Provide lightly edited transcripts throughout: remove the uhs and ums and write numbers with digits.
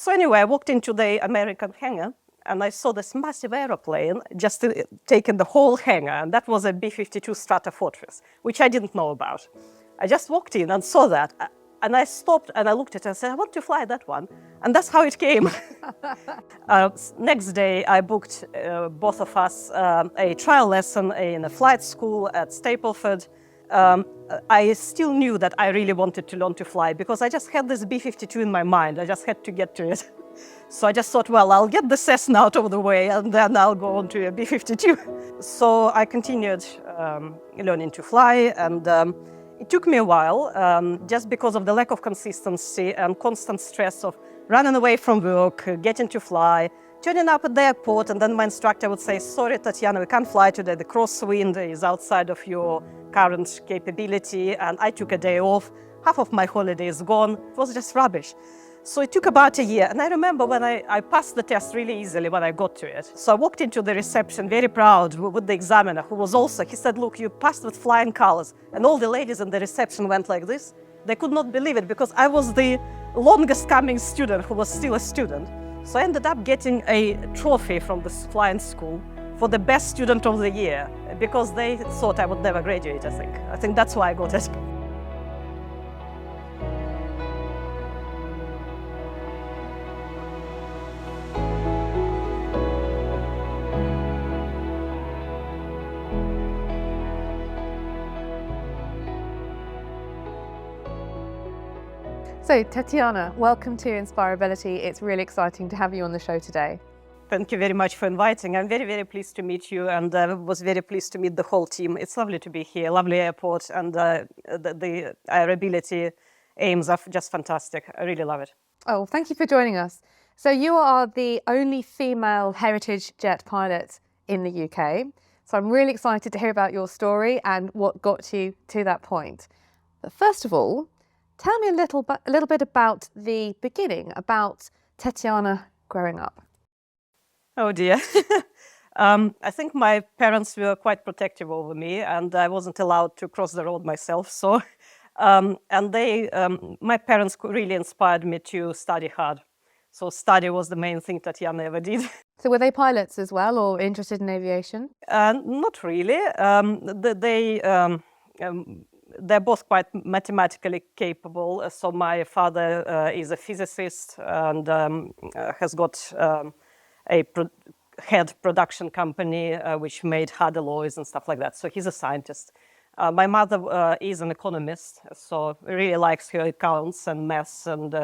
So anyway, I walked into the American hangar, and I saw this massive aeroplane just taking the whole hangar, and that was a B-52 Stratofortress, which I didn't know about. I just walked in and saw that, and I stopped and I looked at it and said, I want to fly that one. And that's how it came. Next day, I booked both of us a trial lesson in a flight school at Stapleford. I still knew that I really wanted to learn to fly because I just had this B-52 in my mind. I just had to get to it. So I just thought, well, I'll get the Cessna out of the way and then I'll go on to a B-52. So I continued learning to fly, and it took me a while just because of the lack of consistency and constant stress of running away from work, getting to fly, turning up at the airport, and then my instructor would say, sorry, Tetyana, we can't fly today. The crosswind is outside of your current capability. And I took a day off. Half of my holiday is gone. It was just rubbish. So it took about a year. And I remember when I passed the test really easily when I got to it. So I walked into the reception very proud with the examiner, who was also, he said, look, you passed with flying colors. And all the ladies in the reception went like this. They could not believe it because I was the longest coming student who was still a student. So I ended up getting a trophy from this flying school for the best student of the year because they thought I would never graduate, I think. I think that's why I got it. So, Tetyana, welcome to Inspirability. It's really exciting to have you on the show today. Thank you very much for inviting. I'm very, very pleased to meet you, and was very pleased to meet the whole team. It's lovely to be here, lovely airport, and the Aerobility aims are just fantastic. I really love it. Oh, thank you for joining us. So you are the only female heritage jet pilot in the UK. So I'm really excited to hear about your story and what got you to that point. But first of all, tell me a little bit about the beginning, about Tetyana growing up. Oh dear. I think my parents were quite protective over me, and I wasn't allowed to cross the road myself. So, my parents really inspired me to study hard. So study was the main thing Tetyana ever did. So were they pilots as well, or interested in aviation? Not really. They're both quite mathematically capable. So my father is a physicist and has got head production company which made hard alloys and stuff like that. So he's a scientist. My mother is an economist, so really likes her accounts and maths and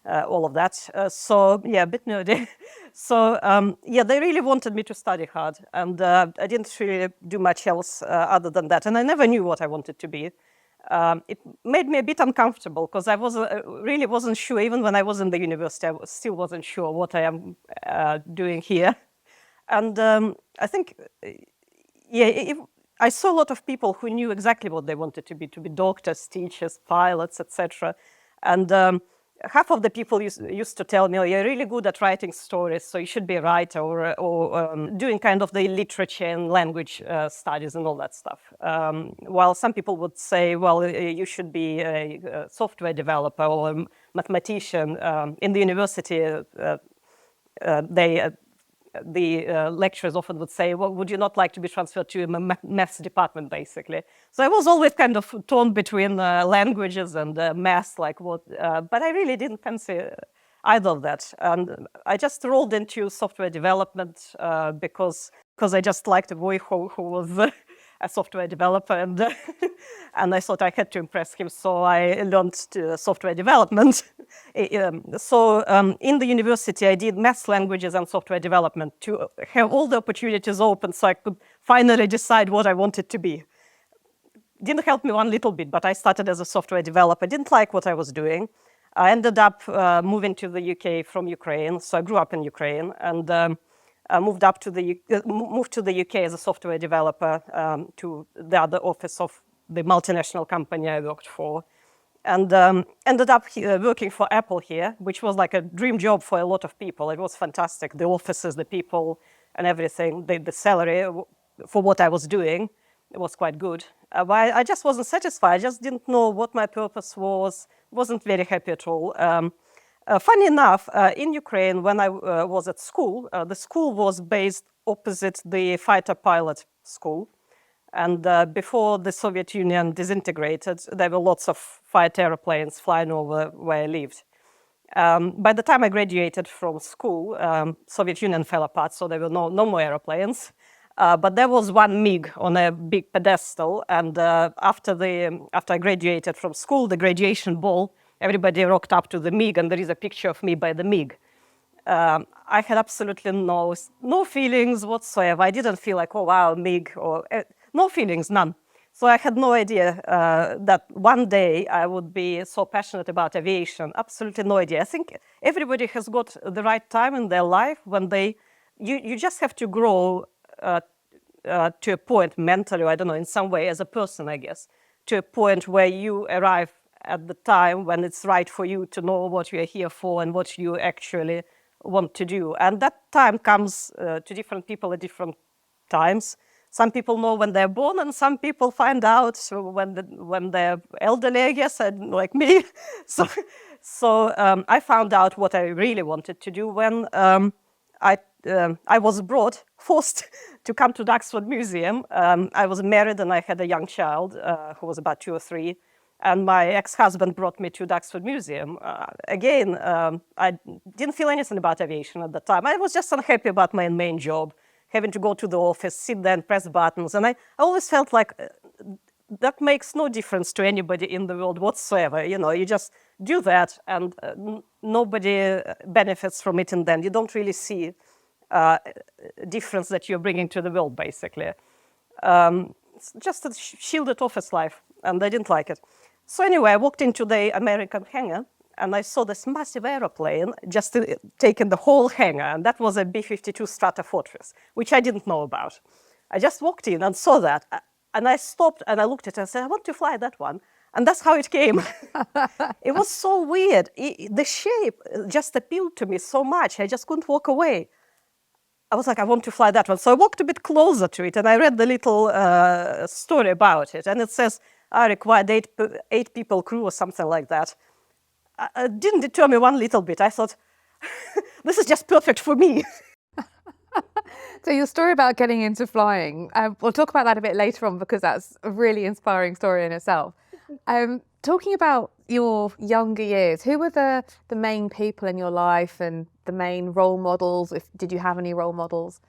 all of that. So yeah, a bit nerdy. So yeah, they really wanted me to study hard, and I didn't really do much else other than that. And I never knew what I wanted to be. It made me a bit uncomfortable because I really wasn't sure. Even when I was in the university, I still wasn't sure what I am doing here. And I think, yeah, I saw a lot of people who knew exactly what they wanted to be doctors, teachers, pilots, etc. And half of the people used to tell me, oh, you're really good at writing stories, so you should be a writer or doing kind of the literature and language studies and all that stuff. While some people would say, well, you should be a software developer or a mathematician. In the university, the lecturers often would say, well, would you not like to be transferred to a maths department, basically? So I was always kind of torn between languages and maths, like what, but I really didn't fancy either of that. And I just rolled into software development because I just liked a boy who was a software developer, and and I thought I had to impress him, so I learned software development. So in the university, I did maths, languages, and software development to have all the opportunities open, so I could finally decide what I wanted to be. Didn't help me one little bit, but I started as a software developer. Didn't like what I was doing. I ended up moving to the UK from Ukraine, so I grew up in Ukraine, and moved to the UK as a software developer to the other office of the multinational company I worked for, and ended up working for Apple here, which was like a dream job for a lot of people. It was fantastic. The offices, the people, and everything. The salary for what I was doing, it was quite good. But I just wasn't satisfied. I just didn't know what my purpose was. Wasn't very happy at all. Funny enough, in Ukraine, when I was at school, the school was based opposite the fighter pilot school. And before the Soviet Union disintegrated, there were lots of fighter airplanes flying over where I lived. By the time I graduated from school, Soviet Union fell apart, so there were no more airplanes. But there was one MiG on a big pedestal, and after I graduated from school, the graduation ball, everybody rocked up to the MiG, and there is a picture of me by the MiG. I had absolutely no feelings whatsoever. I didn't feel like, oh wow, MiG, or no feelings, none. So I had no idea that one day I would be so passionate about aviation. Absolutely no idea. I think everybody has got the right time in their life when you just have to grow to a point mentally, or I don't know, in some way as a person, I guess, to a point where you arrive at the time when it's right for you to know what you are here for and what you actually want to do. And that time comes to different people at different times. Some people know when they're born, and some people find out when they're elderly, I guess, and like me. So I found out what I really wanted to do when I was forced to come to Duxford Museum. I was married and I had a young child who was about 2 or 3. And my ex-husband brought me to Duxford Museum. Again, I didn't feel anything about aviation at the time. I was just unhappy about my main job, having to go to the office, sit there and press buttons. And I always felt like that makes no difference to anybody in the world whatsoever. You know, you just do that and nobody benefits from it, and then you don't really see difference that you're bringing to the world, basically. It's just a shielded office life, and I didn't like it. So anyway, I walked into the American hangar, and I saw this massive aeroplane just taking the whole hangar, and that was a B-52 Stratofortress, which I didn't know about. I just walked in and saw that, and I stopped and I looked at it and said, I want to fly that one. And that's how it came. It was so weird. The shape just appealed to me so much, I just couldn't walk away. I was like, I want to fly that one. So I walked a bit closer to it, and I read the little story about it. And it says, I required eight people crew or something like that. It didn't deter me one little bit. I thought, this is just perfect for me. So your story about getting into flying, we'll talk about that a bit later on because that's a really inspiring story in itself. Talking about your younger years, who were the main people in your life and the main role models? Did you have any role models?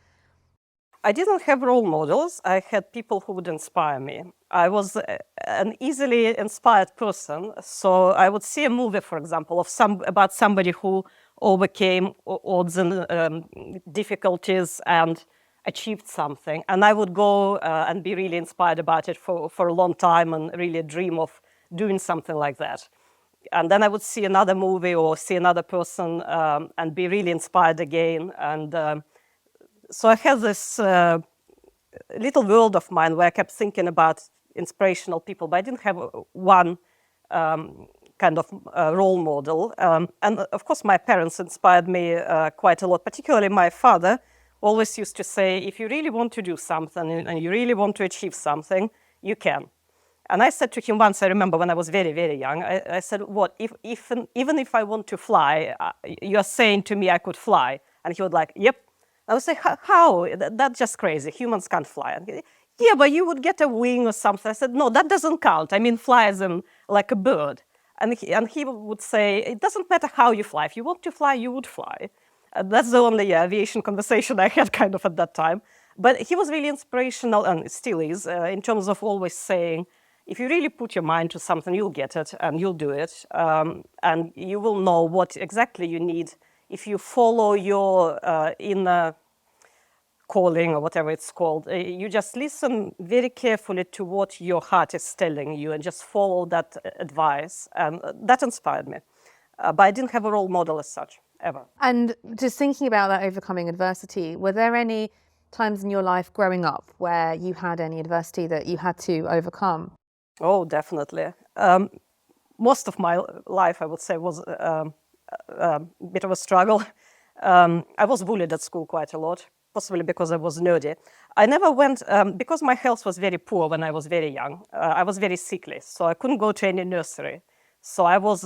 I didn't have role models. I had people who would inspire me. I was an easily inspired person. So I would see a movie, for example, about somebody who overcame odds and difficulties and achieved something. And I would go and be really inspired about it for a long time and really dream of doing something like that. And then I would see another movie or see another person and be really inspired again. And so I have this little world of mine where I kept thinking about inspirational people, but I didn't have one kind of role model. And of course, my parents inspired me quite a lot, particularly my father always used to say, if you really want to do something and you really want to achieve something, you can. And I said to him once, I remember when I was very, very young, I said, what, even if I want to fly, you're saying to me I could fly? And he would like, yep. I would say, how? That's just crazy. Humans can't fly. And he, yeah, but you would get a wing or something. I said, no, that doesn't count. I mean, fly as in like a bird. And he would say, it doesn't matter how you fly. If you want to fly, you would fly. That's the only aviation conversation I had kind of at that time. But he was really inspirational, and still is, in terms of always saying, if you really put your mind to something, you'll get it and you'll do it. And you will know what exactly you need if you follow your inner calling or whatever it's called. You just listen very carefully to what your heart is telling you and just follow that advice. And that inspired me. But I didn't have a role model as such, ever. And just thinking about that overcoming adversity, were there any times in your life growing up where you had any adversity that you had to overcome? Oh, definitely. Most of my life, I would say, was a bit of a struggle. I was bullied at school quite a lot, possibly because I was nerdy. I never went, because my health was very poor when I was very young, I was very sickly, so I couldn't go to any nursery. So I was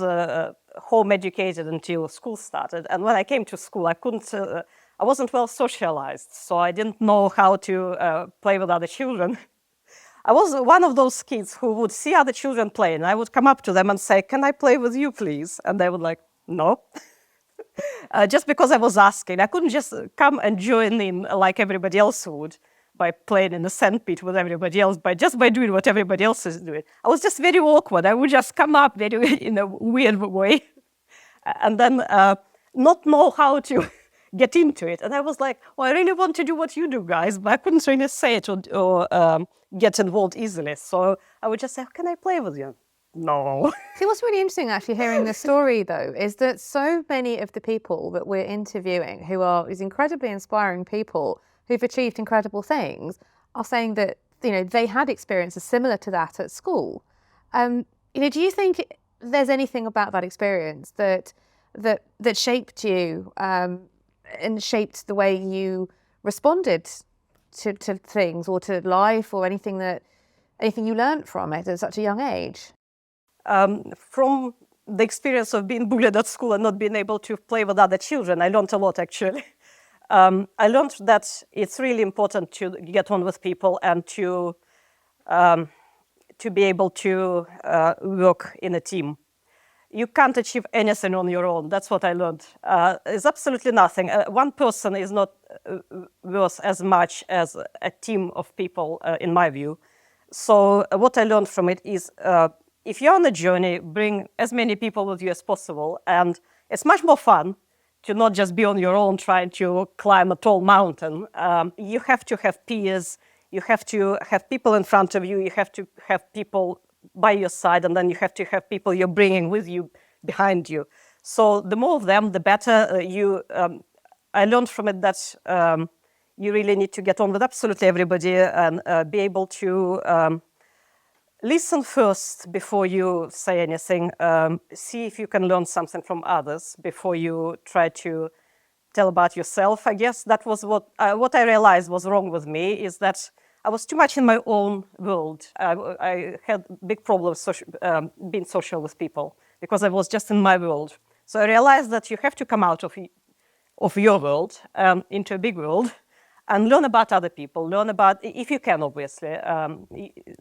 home educated until school started. And when I came to school, I wasn't well socialized. So I didn't know how to play with other children. I was one of those kids who would see other children play, and I would come up to them and say, "Can I play with you, please?" And they would like, "No." Just because I was asking. I couldn't just come and join in like everybody else would by playing in the sandpit with everybody else, just by doing what everybody else is doing. I was just very awkward. I would just come up very in a weird way and then not know how to get into it. And I was like, well, I really want to do what you do, guys, but I couldn't really say it or get involved easily. So I would just say, can I play with you? No. See, what's really interesting actually hearing this story though, is that so many of the people that we're interviewing who are these incredibly inspiring people who've achieved incredible things are saying that, you know, they had experiences similar to that at school. You know, do you think there's anything about that experience that shaped you and shaped the way you responded to things or to life, or anything you learned from it at such a young age? From the experience of being bullied at school and not being able to play with other children, I learned a lot, actually. I learned that it's really important to get on with people and to be able to work in a team. You can't achieve anything on your own. That's what I learned. It's absolutely nothing. One person is not worth as much as a team of people, in my view. So what I learned from it is, if you're on a journey, bring as many people with you as possible. And it's much more fun to not just be on your own trying to climb a tall mountain. You have to have peers. You have to have people in front of you. You have to have people by your side, and then you have to have people you're bringing with you behind you. So the more of them, the better. I learned from it that you really need to get on with absolutely everybody and be able to listen first before you say anything. See if you can learn something from others before you try to tell about yourself. I guess that was what I realized was wrong with me, is that I was too much in my own world. I had big problems being social with people because I was just in my world. So I realized that you have to come out of your world into a big world and learn about other people, learn about, if you can, obviously.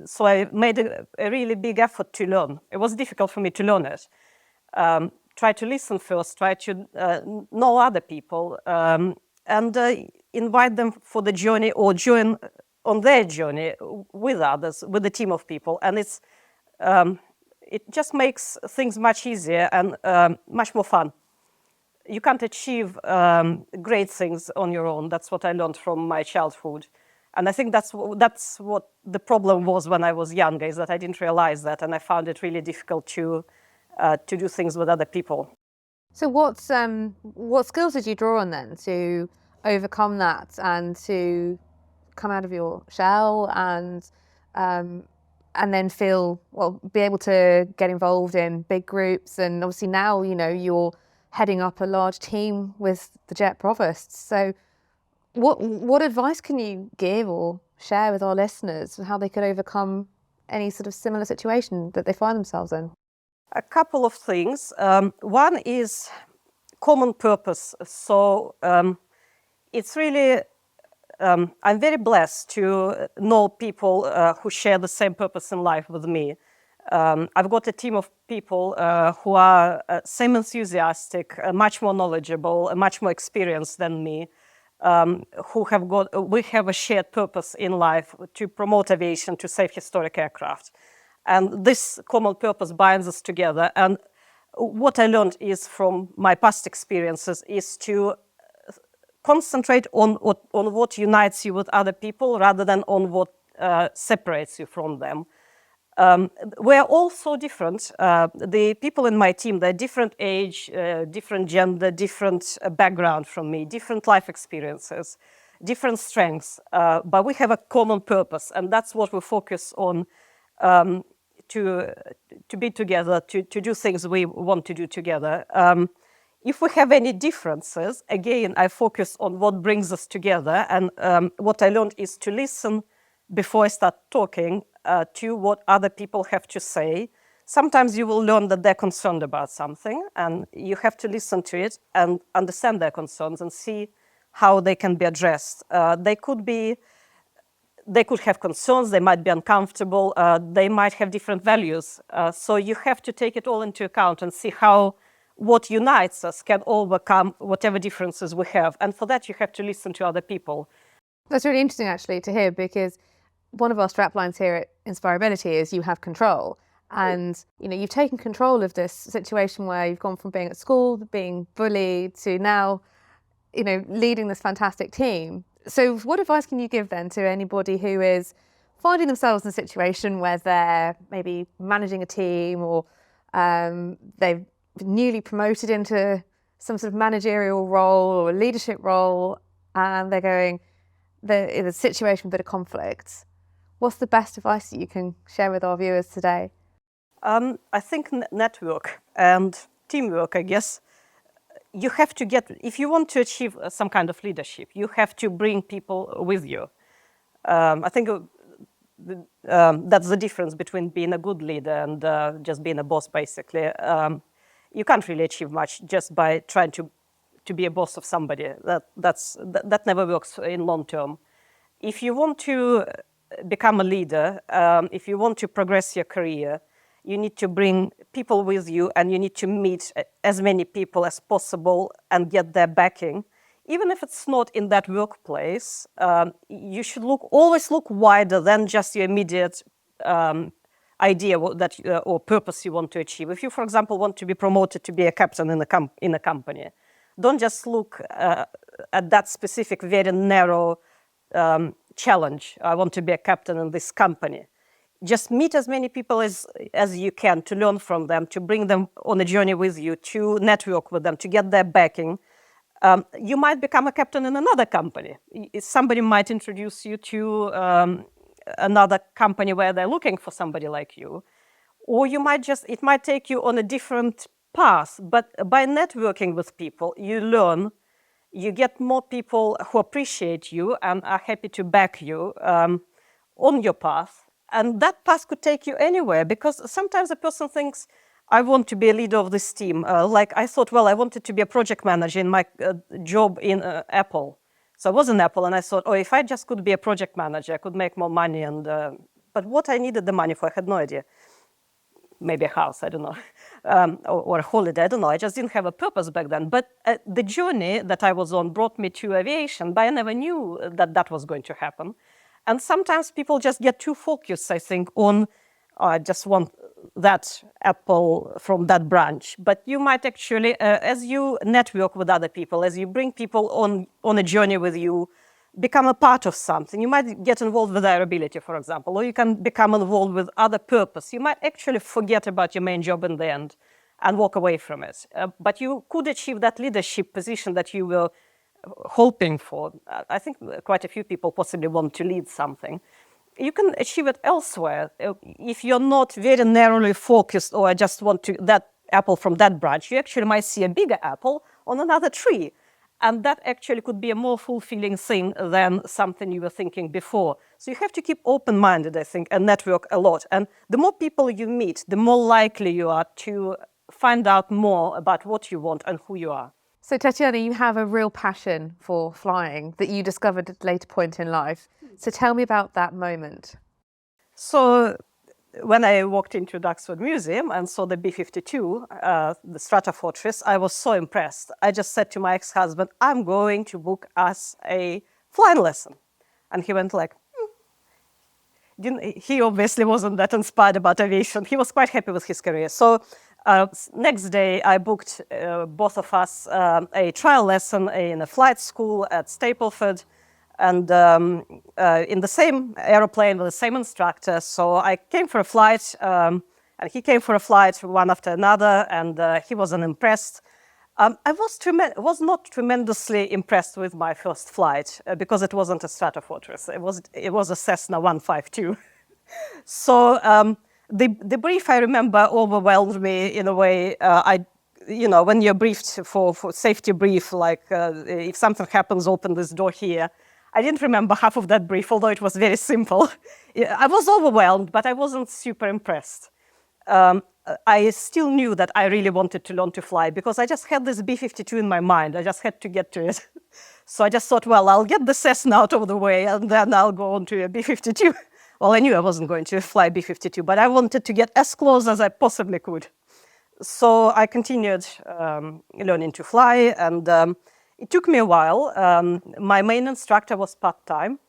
So I made a really big effort to learn. It was difficult for me to learn it. Try to listen first, try to know other people, and invite them for the journey or join on their journey with others, with a team of people. And it just makes things much easier and much more fun. You can't achieve great things on your own. That's what I learned from my childhood. And I think that's what the problem was when I was younger, is that I didn't realize that, and I found it really difficult to do things with other people. So what skills did you draw on then to overcome that and to come out of your shell and then be able to get involved in big groups? And obviously now, you know, you're heading up a large team with the Jet Provost. So what advice can you give or share with our listeners on how they could overcome any sort of similar situation that they find themselves in? A couple of things. One is common purpose. So it's really, I'm very blessed to know people who share the same purpose in life with me. I've got a team of people who are same enthusiastic, much more knowledgeable, much more experienced than me, we have a shared purpose in life to promote aviation, to save historic aircraft. And this common purpose binds us together. And what I learned is from my past experiences is to concentrate on what unites you with other people rather than on what separates you from them. We're all so different. The people in my team, they're different age, different gender, different background from me, different life experiences, different strengths, but we have a common purpose, and that's what we focus on, to be together, to do things we want to do together. If we have any differences, again, I focus on what brings us together, and what I learned is to listen before I start talking to what other people have to say, sometimes you will learn that they're concerned about something, and you have to listen to it and understand their concerns and see how they can be addressed. They could have concerns, they might be uncomfortable, they might have different values. So you have to take it all into account and see how what unites us can overcome whatever differences we have. And for that, you have to listen to other people. That's really interesting, actually, to hear, because one of our straplines here at Inspirability is you have control. And you've taken control of this situation where you've gone from being at school, being bullied, to now leading this fantastic team. So what advice can you give then to anybody who is finding themselves in a situation where they're maybe managing a team, or they've been newly promoted into some sort of managerial role or a leadership role, and they're in a situation with a bit of conflict? What's the best advice that you can share with our viewers today? I think network and teamwork, I guess. You have to if you want to achieve some kind of leadership, you have to bring people with you. I think that's the difference between being a good leader and just being a boss, basically. You can't really achieve much just by trying to be a boss of somebody. That never works in long term. If you want to become a leader, if you want to progress your career, you need to bring people with you, and you need to meet as many people as possible and get their backing. Even if it's not in that workplace, you should always look wider than just your immediate idea or purpose you want to achieve. If you, for example, want to be promoted to be a captain in a company, don't just look at that specific, very narrow challenge. I want to be a captain in this company. Just meet as many people as you can to learn from them, to bring them on a journey with you, to network with them, to get their backing. You might become a captain in another company. Somebody might introduce you to another company where they're looking for somebody like you. Or it might take you on a different path. But by networking with people, you learn, you get more people who appreciate you and are happy to back you on your path. And that path could take you anywhere, because sometimes a person thinks, I want to be a leader of this team. Like I thought, well, I wanted to be a project manager in my job in Apple. So I was in Apple, and I thought, if I just could be a project manager, I could make more money. But what I needed the money for, I had no idea. Maybe a house, I don't know, or a holiday, I don't know. I just didn't have a purpose back then. But the journey that I was on brought me to aviation, but I never knew that was going to happen. And sometimes people just get too focused, I think, on, I just want that apple from that branch. But you might actually, as you network with other people, as you bring people on a journey with you, become a part of something. You might get involved with Aerobility, for example, or you can become involved with other purpose. You might actually forget about your main job in the end and walk away from it. But you could achieve that leadership position that you were hoping for. I think quite a few people possibly want to lead something. You can achieve it elsewhere. If you're not very narrowly focused, or I just want that apple from that branch, you actually might see a bigger apple on another tree. And that actually could be a more fulfilling thing than something you were thinking before. So you have to keep open-minded, I think, and network a lot. And the more people you meet, the more likely you are to find out more about what you want and who you are. So Tetyana, you have a real passion for flying that you discovered at a later point in life. So tell me about that moment. So when I walked into Duxford Museum and saw the B-52, the Stratofortress, I was so impressed. I just said to my ex-husband, I'm going to book us a flying lesson. And he went like, He obviously wasn't that inspired about aviation. He was quite happy with his career. So next day, I booked both of us a trial lesson in a flight school at Stapleford, and in the same aeroplane with the same instructor. So I came for a flight, and he came for a flight, one after another, and he wasn't impressed. I was not tremendously impressed with my first flight because it wasn't a Stratofortress. It was a Cessna 152. So the brief, I remember, overwhelmed me in a way. When you're briefed for safety brief, like if something happens, open this door here. I didn't remember half of that brief, although it was very simple. I was overwhelmed, but I wasn't super impressed. I still knew that I really wanted to learn to fly because I just had this B-52 in my mind. I just had to get to it. So I just thought, well, I'll get the Cessna out of the way and then I'll go on to a B-52. Well, I knew I wasn't going to fly B-52, but I wanted to get as close as I possibly could. So I continued learning to fly, and it took me a while. My main instructor was part-time.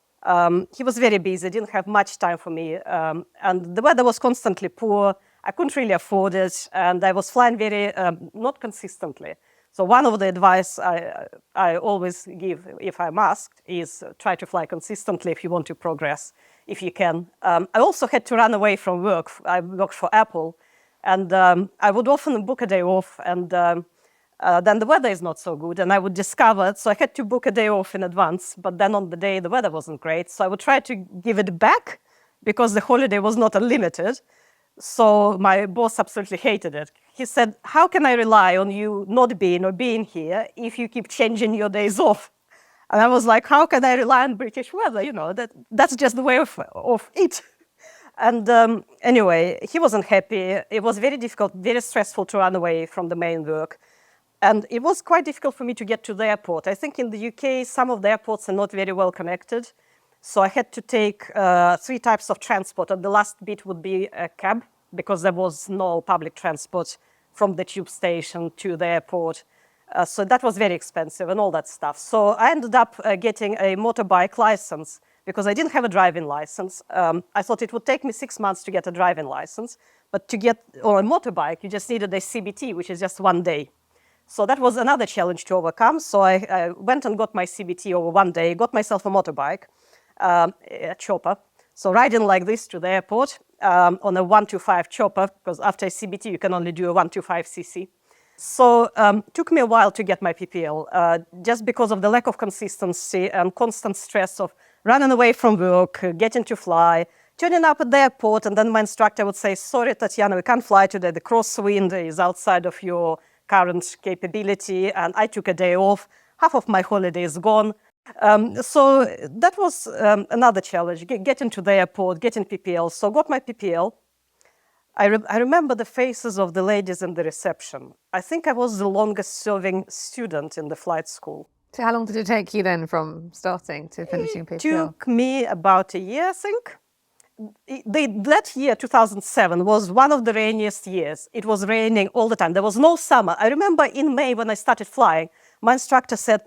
He was very busy, didn't have much time for me, and the weather was constantly poor. I couldn't really afford it, and I was flying very, not consistently. So one of the advice I always give if I'm asked is try to fly consistently if you want to progress, if you can. I also had to run away from work. I worked for Apple, and I would often book a day off, and then the weather is not so good, and I would discover it, so I had to book a day off in advance, but then on the day the weather wasn't great, so I would try to give it back because the holiday was not unlimited. So my boss absolutely hated it. He said, how can I rely on you not being or being here if you keep changing your days off? And I was like, how can I rely on British weather? You know, that's just the way of it. And anyway, he wasn't happy. It was very difficult, very stressful to run away from the main work. And it was quite difficult for me to get to the airport. I think in the UK, some of the airports are not very well connected. So I had to take 3 types of transport, and the last bit would be a cab, because there was no public transport from the tube station to the airport. So that was very expensive and all that stuff. So I ended up getting a motorbike license because I didn't have a driving license. I thought it would take me 6 months to get a driving license, but to get on a motorbike, you just needed a CBT, which is just 1 day. So that was another challenge to overcome. So I went and got my CBT over 1 day, got myself a motorbike, a chopper. So riding like this to the airport on a 125 chopper, because after a CBT you can only do a 125cc. So it took me a while to get my PPL, just because of the lack of consistency and constant stress of running away from work, getting to fly, turning up at the airport, and then my instructor would say, sorry, Tetyana, we can't fly today. The crosswind is outside of your current capability, and I took a day off. Half of my holiday is gone. So that was another challenge, getting to the airport, getting PPL. So got my PPL. I remember the faces of the ladies in the reception. I think I was the longest serving student in the flight school. So how long did it take you then from starting to finishing PPL? It took me about a year, I think. That year, 2007, was one of the rainiest years. It was raining all the time. There was no summer. I remember in May when I started flying, my instructor said,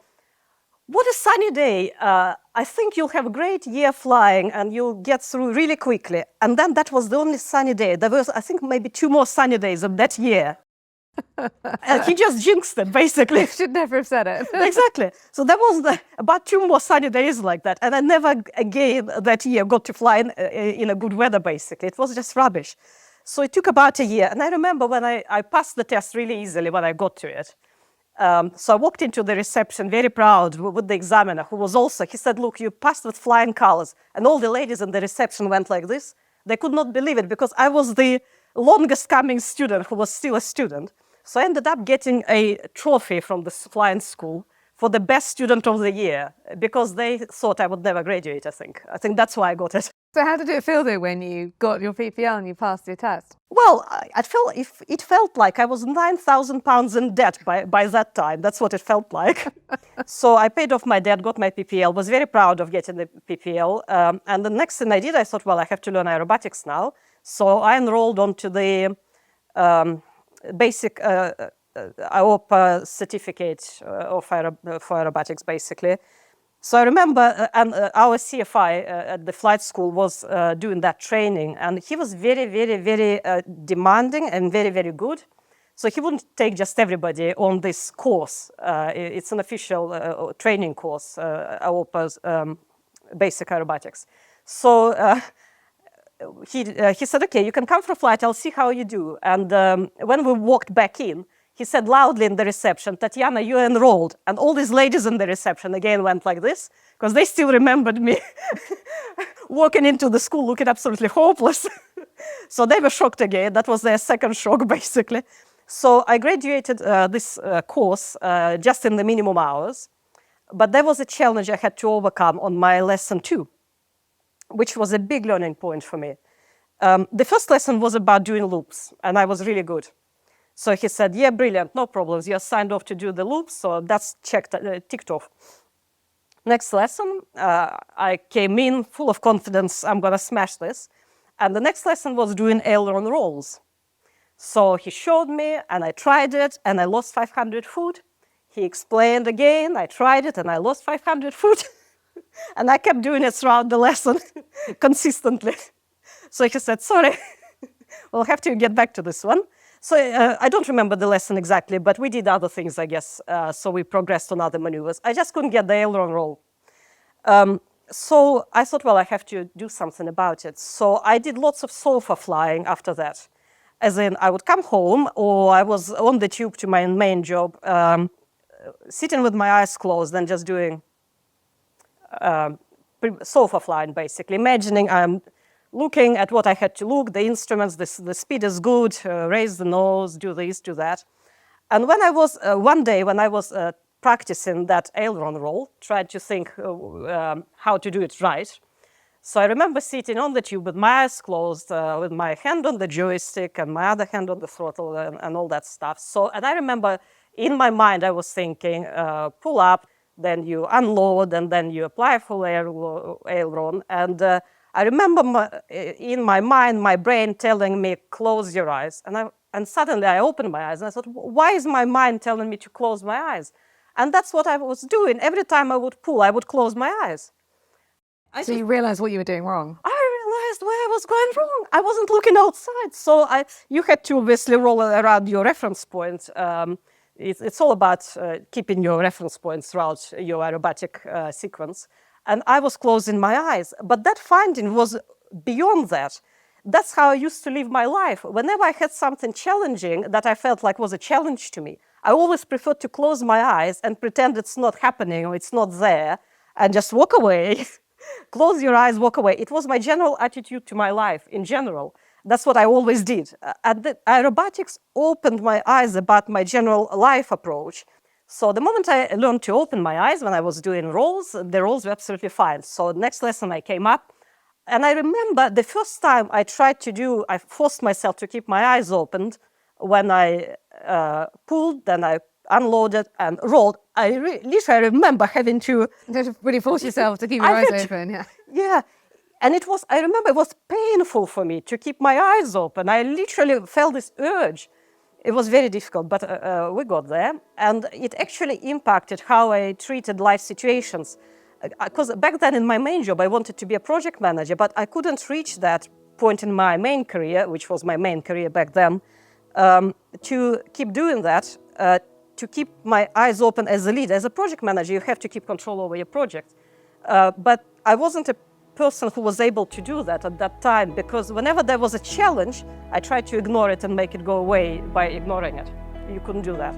what a sunny day. I think you'll have a great year flying and you'll get through really quickly. And then that was the only sunny day. There was, I think, maybe 2 more sunny days of that year. And he just jinxed it, basically. You should never have said it. Exactly. So there was about 2 more sunny days like that. And I never again that year got to fly in a good weather, basically. It was just rubbish. So it took about a year. And I remember when I passed the test really easily when I got to it. So I walked into the reception very proud with the examiner, who was also, he said, look, you passed with flying colors. And all the ladies in the reception went like this. They could not believe it because I was the longest coming student who was still a student. So I ended up getting a trophy from the flying school for the best student of the year because they thought I would never graduate, I think. I think that's why I got it. So how did it feel though when you got your PPL and you passed your test? Well, it felt like I was £9,000 in debt by that time. That's what it felt like. So I paid off my debt, got my PPL, was very proud of getting the PPL. And the next thing I did, I thought, well, I have to learn aerobatics now. So I enrolled onto the basic AOPA certificate for aerobatics, basically. So I remember our CFI at the flight school was doing that training, and he was very, very, very demanding and very, very good. So he wouldn't take just everybody on this course. It's an official training course, AOPA's basic aerobatics. So he said, okay, you can come for a flight, I'll see how you do. And when we walked back in, he said loudly in the reception, Tetyana, you're enrolled. And all these ladies in the reception again went like this, because they still remembered me walking into the school looking absolutely hopeless. So they were shocked again. That was their second shock, basically. So I graduated this course just in the minimum hours. But there was a challenge I had to overcome on my lesson 2, which was a big learning point for me. The first lesson was about doing loops, and I was really good. So he said, yeah, brilliant, no problems. You're signed off to do the loops, so that's checked, ticked off. Next lesson, I came in full of confidence, I'm gonna smash this. And the next lesson was doing aileron rolls. So he showed me, and I tried it, and I lost 500 foot. He explained again, I tried it, and I lost 500 foot. And I kept doing it throughout the lesson, consistently. So he said, sorry, we'll have to get back to this one. So I don't remember the lesson exactly, but we did other things, I guess. So we progressed on other maneuvers. I just couldn't get the aileron roll. So I thought, well, I have to do something about it. So I did lots of sofa flying after that. As in, I would come home, or I was on the tube to my main job, sitting with my eyes closed and just doing sofa flying, basically, imagining I'm looking at what I had to look, the instruments, the speed is good, raise the nose, do this, do that. And when I was, one day when I was practicing that aileron roll, tried to think how to do it right. So I remember sitting on the tube with my eyes closed, with my hand on the joystick and my other hand on the throttle and all that stuff. So, and I remember in my mind I was thinking, pull up, then you unload, and then you apply full aileron. And I remember in my mind, my brain telling me, close your eyes. And suddenly I opened my eyes and I thought, why is my mind telling me to close my eyes? And that's what I was doing. Every time I would pull, I would close my eyes. So you realized what you were doing wrong? I realized where I was going wrong. I wasn't looking outside. So you had to obviously roll around your reference point. It's all about keeping your reference points throughout your aerobatic sequence. And I was closing my eyes. But that finding was beyond that. That's how I used to live my life. Whenever I had something challenging that I felt like was a challenge to me, I always preferred to close my eyes and pretend it's not happening or it's not there and just walk away. Close your eyes, walk away. It was my general attitude to my life in general. That's what I always did. And the aerobatics opened my eyes about my general life approach. So the moment I learned to open my eyes when I was doing rolls, the rolls were absolutely fine. So next lesson I came up, and I remember the first time I tried to do, I forced myself to keep my eyes opened. When I pulled, then I unloaded and rolled. I literally remember having to really force yourself to keep your eyes open. Yeah. Yeah. And it was, I remember it was painful for me to keep my eyes open. I literally felt this urge. It was very difficult, but we got there. And it actually impacted how I treated life situations. Because back then in my main job, I wanted to be a project manager, but I couldn't reach that point in my main career, which was my main career back then, to keep doing that, to keep my eyes open as a lead. As a project manager, you have to keep control over your project. But I wasn't a person who was able to do that at that time, because whenever there was a challenge, I tried to ignore it and make it go away by ignoring it. You couldn't do that.